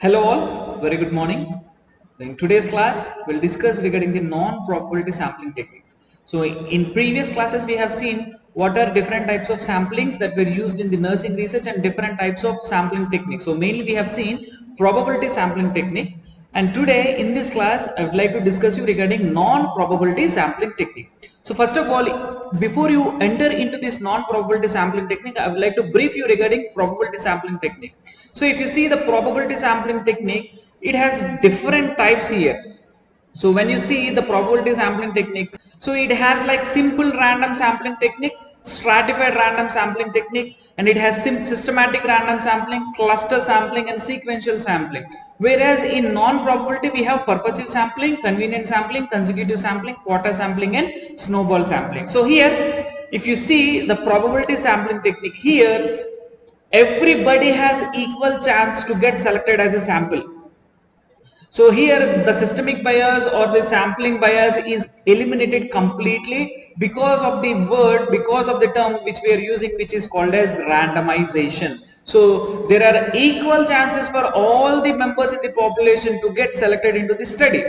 Hello all, very good morning. In today's class, we'll discuss regarding the non-probability sampling techniques. So in previous classes, we have seen what are different types of samplings that were used in the nursing research and different types of sampling techniques. So mainly we have seen probability sampling technique. And today in this class, I would like to discuss you regarding non-probability sampling technique. So first of all, before you enter into this non-probability sampling technique, I would like to brief you regarding probability sampling technique. So if you see the probability sampling technique, it has different types here. So when you see the probability sampling technique, so it has like simple random sampling technique, stratified random sampling technique, and it has systematic random sampling, cluster sampling, and sequential sampling. Whereas in non-probability, we have purposive sampling, convenient sampling, consecutive sampling, quarter sampling, and snowball sampling. So here, if you see the probability sampling technique here, everybody has equal chance to get selected as a sample. So here the systemic bias or the sampling bias is eliminated completely because of the word, because of the term which we are using, which is called as randomization. So there are equal chances for all the members in the population to get selected into the study.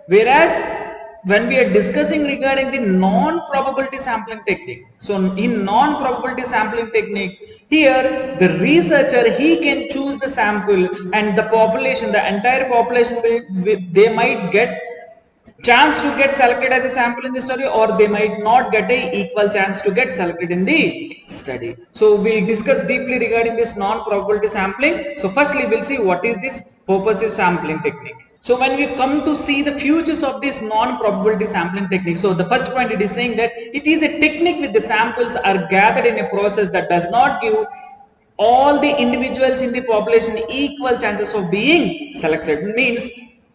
Whereas when we are discussing regarding the non-probability sampling technique, so in non-probability sampling technique, here the researcher, he can choose the sample, and the population, the entire population will they might get chance to get selected as a sample in the study, or they might not get a equal chance to get selected in the study. So we'll discuss deeply regarding this non-probability sampling. So firstly, we'll see what is this purposive sampling technique. So when we come to see the futures of this non-probability sampling technique, so the first point, it is saying that it is a technique with the samples are gathered in a process that does not give all the individuals in the population equal chances of being selected. It means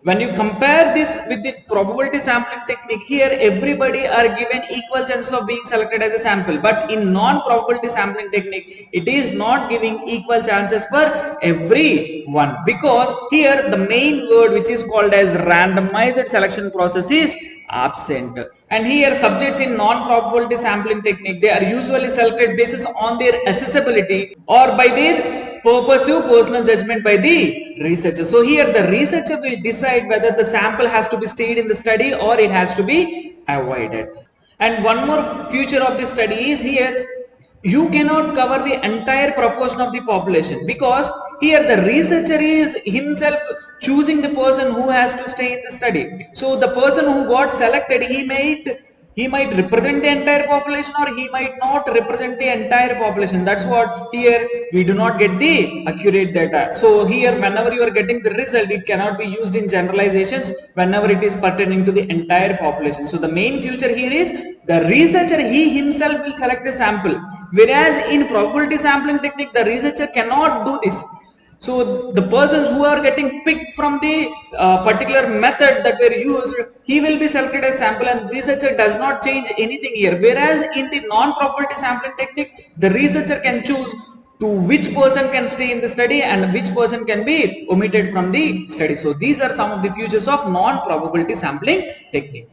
when you compare this with the probability sampling technique, here everybody are given equal chances of being selected as a sample, but in non-probability sampling technique, it is not giving equal chances for everyone, because here the main word which is called as randomized selection process is absent. And here subjects in non-probability sampling technique, they are usually selected basis on their accessibility or by their purposive personal judgment by the researcher. So here the researcher will decide whether the sample has to be stayed in the study or it has to be avoided. And one more feature of this study is here, you cannot cover the entire proportion of the population, because here the researcher is himself choosing the person who has to stay in the study. So the person who got selected, he might represent the entire population, or he might not represent the entire population. That's what here we do not get the accurate data. So here whenever you are getting the result, it cannot be used in generalizations whenever it is pertaining to the entire population. So the main feature here is the researcher, he himself will select the sample, whereas in probability sampling technique, the researcher cannot do this. So the persons who are getting picked from the particular method that were used, he will be selected as sample, and researcher does not change anything here. Whereas in the non-probability sampling technique, the researcher can choose to which person can stay in the study and which person can be omitted from the study. So these are some of the features of non-probability sampling technique.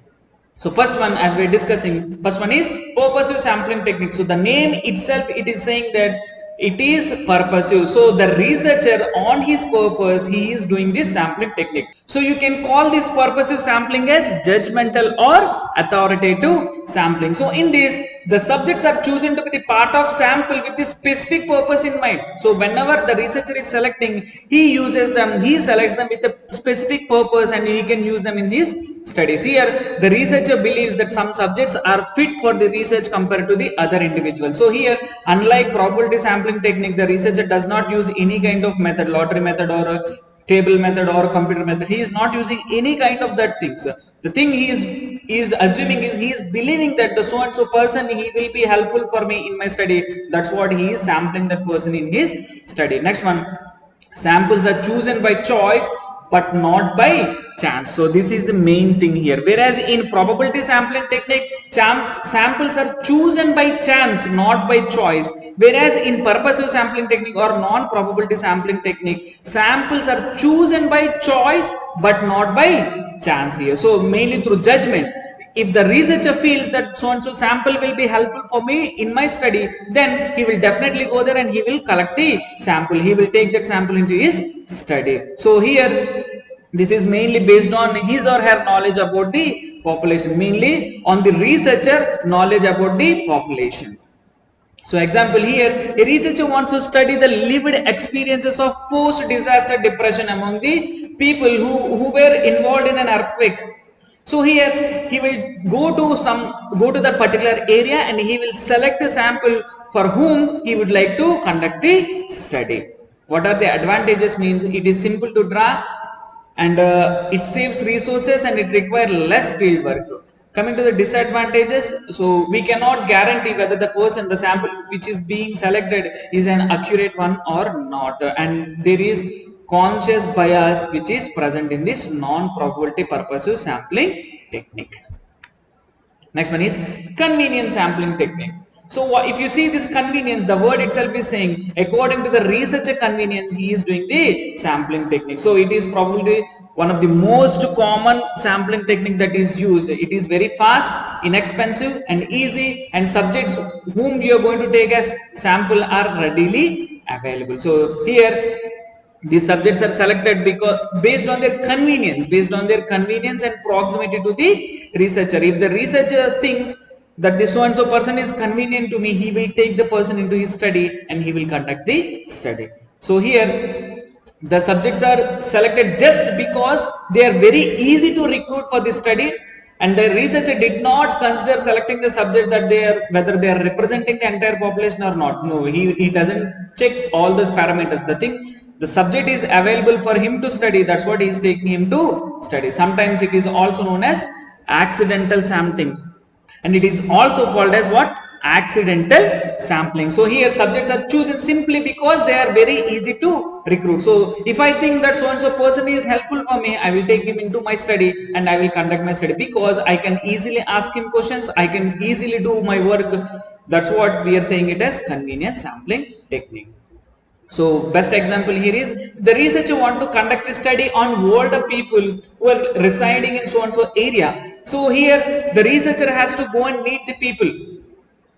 So first one, as we are discussing, first one is purposive sampling technique. So the name itself, it is saying that it is purposive. So the researcher on his purpose, he is doing this sampling technique. So you can call this purposive sampling as judgmental or authoritative sampling. So in this, the subjects are chosen to be the part of sample with this specific purpose in mind. So whenever the researcher is selecting, he uses them, he selects them with a specific purpose, and he can use them in his studies. Here the researcher believes that some subjects are fit for the research compared to the other individuals. So here, unlike probability sampling technique, the researcher does not use any kind of method, lottery method or a table method or a computer method. He is not using any kind of that things. The thing he is assuming is, he is believing that the so and so person, he will be helpful for me in my study. That's what he is sampling that person in his study. Next one, samples are chosen by choice but not by chance. So this is the main thing here. Whereas in probability sampling technique, samples are chosen by chance, not by choice. Whereas in purposive sampling technique or non-probability sampling technique, samples are chosen by choice but not by chance here. So mainly through judgment. if the researcher feels that so and so sample will be helpful for me in my study, then he will definitely go there and he will collect the sample, he will take that sample into his study. So here this is mainly based on his or her knowledge about the population, mainly on the researcher knowledge about the population. So example here, a researcher wants to study the lived experiences of post-disaster depression among the people who were involved in an earthquake. So here he will go to that particular area and he will select the sample for whom he would like to conduct the study. What are the advantages? Means it is simple to draw, and it saves resources and it requires less field work. Coming to the disadvantages, so we cannot guarantee whether the sample which is being selected is an accurate one or not, and there is conscious bias which is present in this non-probability purposive sampling technique. Next one is convenience sampling technique. So if you see this convenience, the word itself is saying according to the researcher convenience he is doing the sampling technique. So it is probably one of the most common sampling technique that is used. It is very fast, inexpensive and easy, and subjects whom you are going to take as sample are readily available. So here these subjects are selected because based on their convenience and proximity to the researcher. If the researcher thinks that this so and so person is convenient to me, he will take the person into his study and he will conduct the study. So here the subjects are selected just because they are very easy to recruit for this study, and the researcher did not consider selecting the subject that whether they are representing the entire population or not. No, he doesn't check all those parameters. The subject is available for him to study, that's what he is taking him to study. Sometimes it is also known as accidental sampling, and it is also called as what? Accidental sampling. So here subjects are chosen simply because they are very easy to recruit. So if I think that so and so person is helpful for me, I will take him into my study and I will conduct my study because I can easily ask him questions, I can easily do my work. That's what we are saying it as convenience sampling technique. So best example here is the researcher want to conduct a study on older people who are residing in so and so area. So here the researcher has to go and meet the people.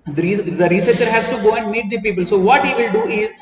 The researcher has to go and meet the people. So what he will do is,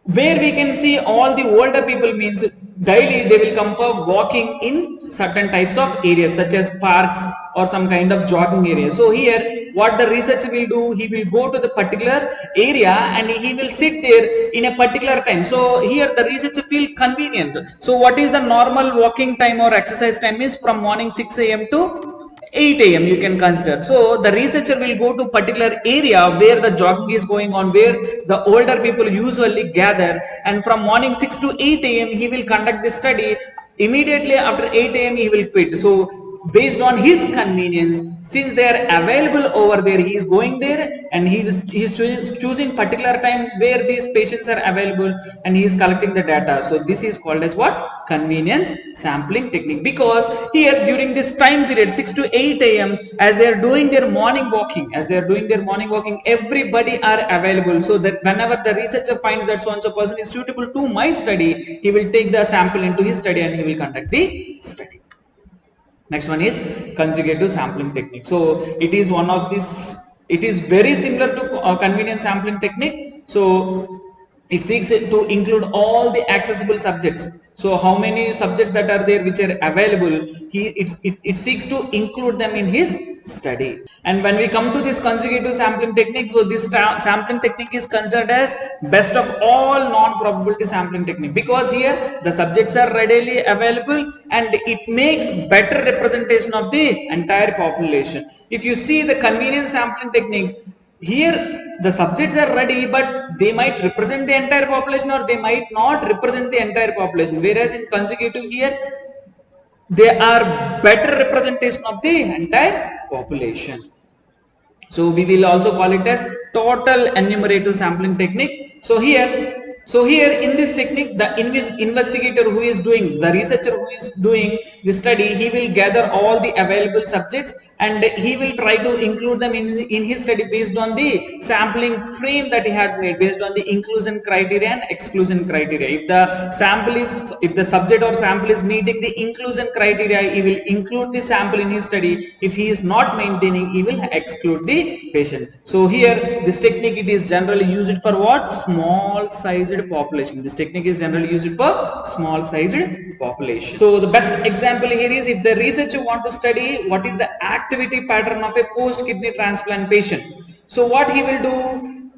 where we can see all the older people means daily they will come for walking in certain types of areas such as parks or some kind of jogging area. So here what the researcher will do, he will go to the particular area and he will sit there in a particular time. So here the researcher feel convenient. So what is the normal walking time or exercise time is from morning 6 a.m. to 8 a.m. you can consider. So the researcher will go to particular area where the jogging is going on, where the older people usually gather, and from morning 6 to 8 a.m. he will conduct the study. Immediately after 8 a.m. he will quit. So based on his convenience, since they are available over there, he is going there and he is choosing particular time where these patients are available and he is collecting the data. So this is called as what? Convenience sampling technique. Because here during this time period 6 to 8 a.m. as they are doing their morning walking, everybody are available. So that whenever the researcher finds that so and so person is suitable to my study, he will take the sample into his study and he will conduct the study. Next one is consecutive sampling technique. So it is one of this, it is very similar to convenience sampling technique. So it seeks to include all the accessible subjects. So how many subjects that are there which are available, it seeks to include them in his study. And when we come to this consecutive sampling technique, so this sampling technique is considered as best of all non-probability sampling technique, because here the subjects are readily available and it makes better representation of the entire population. If you see the convenience sampling technique, here the subjects are ready, but they might represent the entire population or they might not represent the entire population, whereas in consecutive here they are better representation of the entire population. So we will also call it as total enumerative sampling technique. So here So here in this technique, the investigator who is doing, the researcher who is doing the study, he will gather all the available subjects and he will try to include them in his study based on the sampling frame that he had made, based on the inclusion criteria and exclusion criteria. If the subject or sample is meeting the inclusion criteria, he will include the sample in his study. If he is not maintaining, he will exclude the patient. So here this technique, it is generally used for what? Small sized population. This technique is generally used for small sized population. So the best example here is, if the researcher want to study what is the activity pattern of a post kidney transplant patient. So what he will do,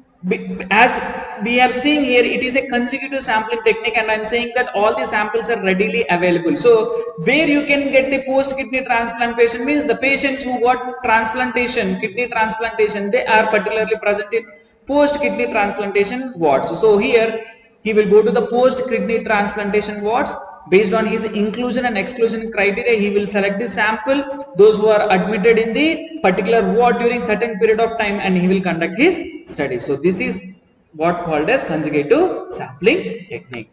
as we are seeing here, it is a consecutive sampling technique, and I'm saying that all the samples are readily available. So where you can get the post kidney transplantation means the patients who got kidney transplantation, they are particularly present in post kidney transplantation wards. So here he will go to the post kidney transplantation wards. Based on his inclusion and exclusion criteria, he will select the sample, those who are admitted in the particular ward during certain period of time, and he will conduct his study. So this is what called as consecutive sampling technique.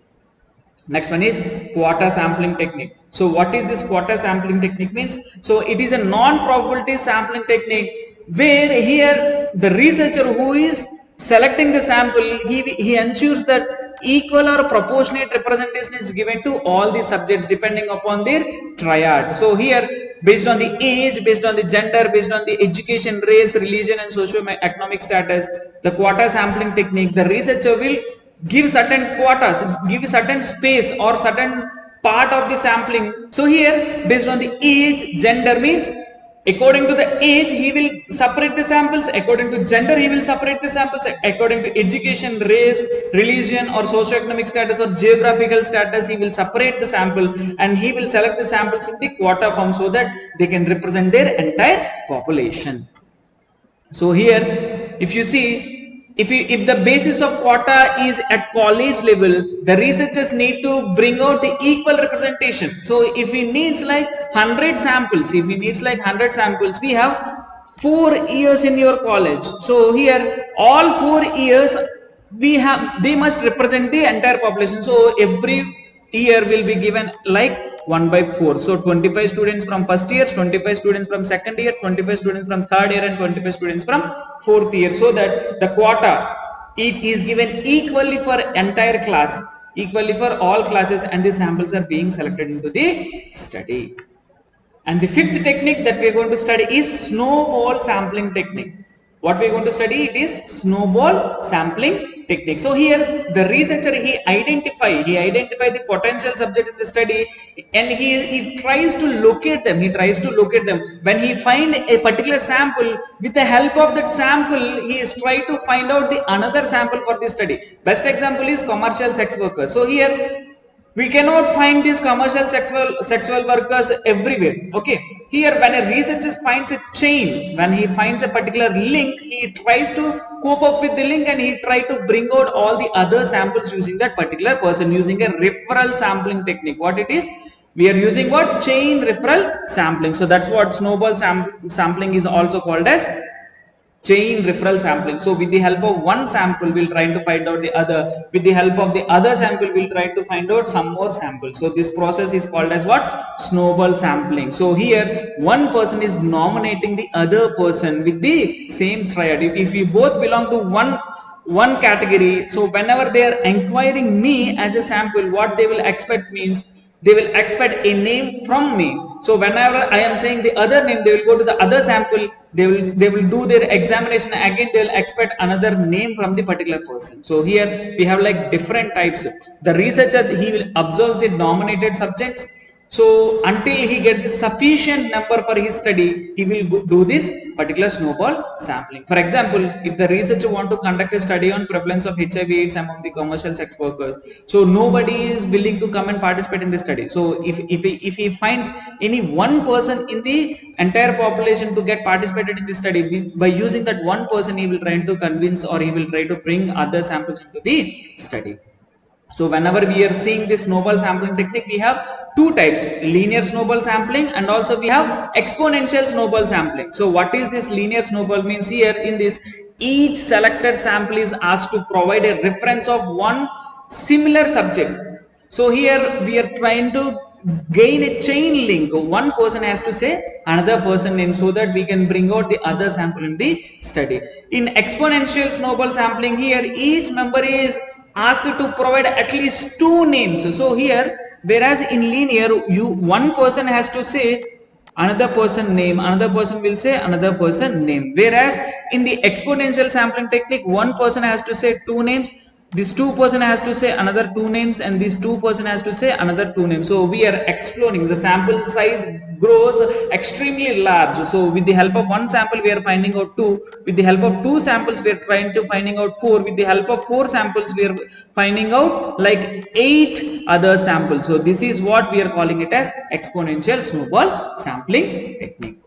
Next one is quota sampling technique. So what is this quota sampling technique means? So it is a non-probability sampling technique, where here the researcher who is selecting the sample, he ensures that equal or proportionate representation is given to all the subjects depending upon their triad. So here, based on the age, based on the gender, based on the education, race, religion and socio-economic status, the quota sampling technique, the researcher will give certain quotas, give certain space or certain part of the sampling. So here, based on the age, gender means according to the age he will separate the samples, according to gender he will separate the samples, according to education, race, religion or socio-economic status or geographical status he will separate the sample, and he will select the samples in the quota form so that they can represent their entire population. So here if you see, if the basis of quota is at college level, the researchers need to bring out the equal representation. So if he needs like 100 samples, we have 4 years in your college. So here all 4 years they must represent the entire population. So every year will be given like 1/4. So 25 students from first year, 25 students from second year, 25 students from third year and 25 students from fourth year, so that the quota, it is given equally for entire class, equally for all classes, and the samples are being selected into the study. And the fifth technique that we are going to study is snowball sampling technique. What we are going to study, it is snowball sampling technique. So here the researcher, he identify the potential subjects in the study, and he tries to locate them. When he find a particular sample, with the help of that sample, he is trying to find out the another sample for the study. Best example is commercial sex workers. So here we cannot find these commercial sexual workers everywhere. Okay, here when a researcher finds a chain, when he finds a particular link, he tries to cope up with the link, and he tries to bring out all the other samples using that particular person, using a referral sampling technique. What it is, we are using what? Chain referral sampling. So that's what snowball sampling is also called as chain referral sampling. So with the help of one sample, we'll try to find out the other. With the help of the other sample, we'll try to find out some more samples. So this process is called as what? Snowball sampling. So here one person is nominating the other person with the same triad. If we both belong to one category, so whenever they are inquiring me as a sample, what they will expect means, they will expect a name from me. So whenever I am saying the other name, they will go to the other sample, they will do their examination again, they will expect another name from the particular person. So here we have like different types. The researcher, he will observe the nominated subjects. So until he gets the sufficient number for his study, he will do this particular snowball sampling. For example, if the researcher want to conduct a study on prevalence of HIV/AIDS among the commercial sex workers, so nobody is willing to come and participate in the study. So if he finds any one person in the entire population to get participated in the study, by using that one person, he will try to convince, or he will try to bring other samples into the study. So whenever we are seeing this snowball sampling technique, we have two types: linear snowball sampling, and also we have exponential snowball sampling. So what is this linear snowball means? Here in this, each selected sample is asked to provide a reference of one similar subject. So here we are trying to gain a chain link. One person has to say another person name so that we can bring out the other sample in the study. In exponential snowball sampling, here each member is asked to provide at least 2 names. So here, whereas in linear, one person has to say another person name, another person will say another person name, whereas in the exponential sampling technique, one person has to say 2 names, this 2 person has to say another 2 names, and this 2 person has to say another 2 names. So we are exploring, the sample size grows extremely large. So with the help of one sample we are finding out 2, with the help of 2 samples we are trying to finding out 4, with the help of 4 samples we are finding out like 8 other samples. So this is what we are calling it as exponential snowball sampling technique.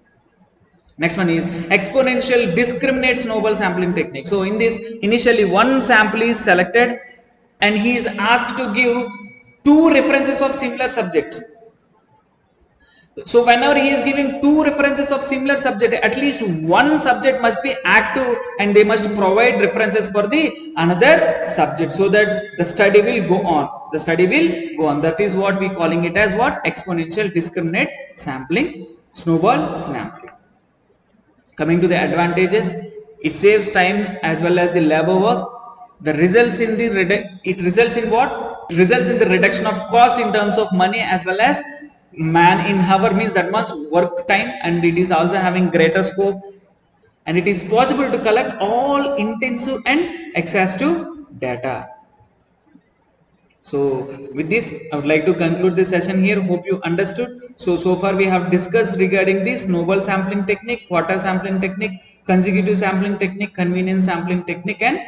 Next one is exponential discriminate snowball sampling technique. So in this, initially one sample is selected and he is asked to give 2 references of similar subjects. So whenever he is giving 2 references of similar subject, at least one subject must be active and they must provide references for the another subject, so that the study will go on. The study will go on. That is what we calling it as what? Exponential discriminate sampling, snowball sampling. Coming to the advantages, it saves time as well as the labor work. The results in the it results in what? It results in the reduction of cost in terms of money as well as man in hour, means that much work time, and it is also having greater scope, and it is possible to collect all intensive and exhaustive data. So with this, I would like to conclude this session here. Hope you understood. So far we have discussed regarding the snowball sampling technique, quarter sampling technique, consecutive sampling technique, convenience sampling technique, and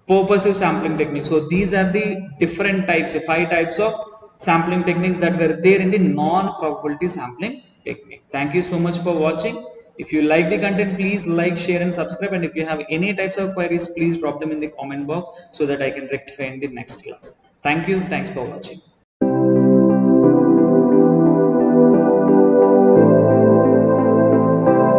purposive sampling technique. So these are the different types, 5 types of sampling techniques that were there in the non-probability sampling technique. Thank you so much for watching. If you like the content, please like, share and subscribe, and if you have any types of queries, please drop them in the comment box so that I can rectify in the next class. Thank you. Thanks for watching.